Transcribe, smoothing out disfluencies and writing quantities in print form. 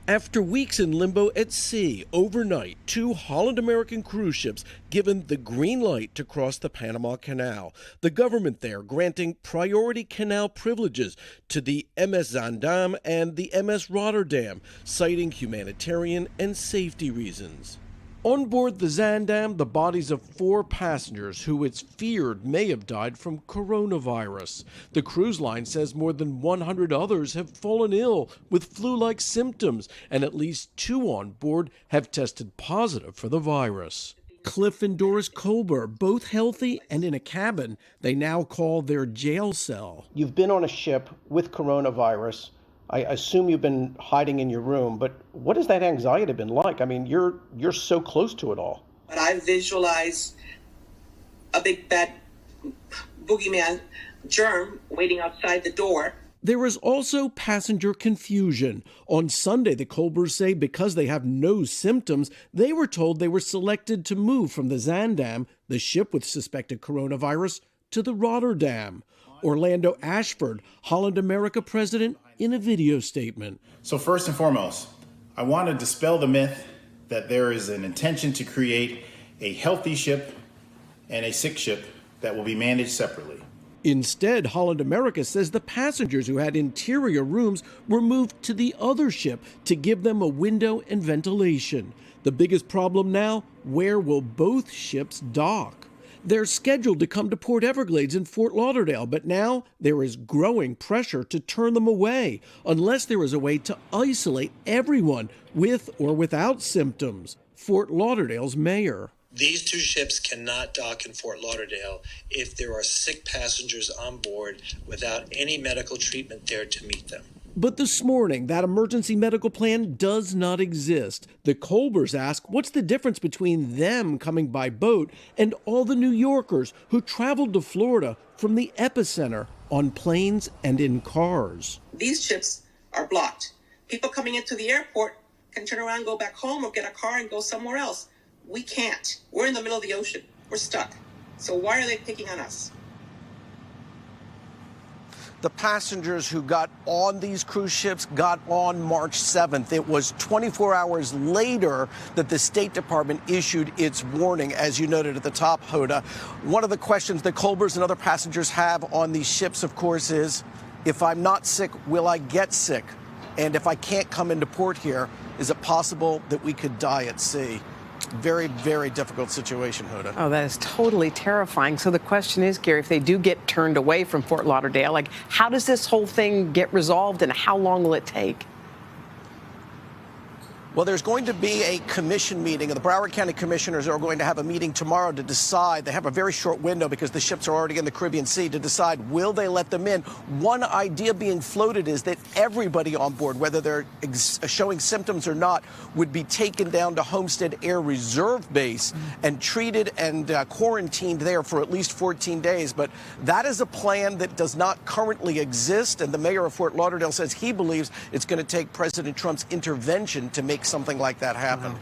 After weeks in limbo at sea, overnight, 2 Holland American cruise ships given the green light to cross the Panama Canal. The government there granting priority canal privileges to the MS Zaandam and the MS Rotterdam, citing humanitarian and safety reasons. On board the Zaandam, the bodies of 4 passengers who it's feared may have died from coronavirus. The cruise line says more than 100 others have fallen ill with flu-like symptoms, and at least 2 on board have tested positive for the virus. Cliff and Doris Colber, both healthy and in a cabin they now call their jail cell. You've been on a ship with coronavirus. I assume you've been hiding in your room, but what has that anxiety been like? I mean, you're so close to it all. But I visualize a big bad boogeyman germ waiting outside the door. There is also passenger confusion. On Sunday, the Colbers say because they have no symptoms, they were told they were selected to move from the Zaandam, the ship with suspected coronavirus, to the Rotterdam. Orlando Ashford, Holland America president, in a video statement. So first and foremost, I want to dispel the myth that there is an intention to create a healthy ship and a sick ship that will be managed separately. Instead, Holland America says the passengers who had interior rooms were moved to the other ship to give them a window and ventilation. The biggest problem now, where will both ships dock? They're scheduled to come to Port Everglades in Fort Lauderdale, but now there is growing pressure to turn them away unless there is a way to isolate everyone with or without symptoms. Fort Lauderdale's mayor. These 2 ships cannot dock in Fort Lauderdale if there are sick passengers on board without any medical treatment there to meet them. But this morning, that emergency medical plan does not exist. The Colbers ask, what's the difference between them coming by boat and all the New Yorkers who traveled to Florida from the epicenter on planes and in cars? These ships are blocked. People coming into the airport can turn around, go back home, or get a car and go somewhere else. We can't. We're in the middle of the ocean. We're stuck. So why are they picking on us? The passengers who got on these cruise ships got on March 7th. It was 24 hours later that the State Department issued its warning, as you noted at the top, Hoda. One of the questions that Colbers and other passengers have on these ships, of course, is, if I'm not sick, will I get sick? And if I can't come into port here, is it possible that we could die at sea? Very, very difficult situation, Hoda. Oh, that is totally terrifying. So the question is, Gary, if they do get turned away from Fort Lauderdale, like, how does this whole thing get resolved and how long will it take? Well, there's going to be a commission meeting, and the Broward County Commissioners are going to have a meeting tomorrow to decide. They have a very short window because the ships are already in the Caribbean Sea to decide, will they let them in? One idea being floated is that everybody on board, whether they're showing symptoms or not, would be taken down to Homestead Air Reserve Base and treated and quarantined there for at least 14 days. But that is a plan that does not currently exist, and the mayor of Fort Lauderdale says he believes it's going to take President Trump's intervention to make something like that happen.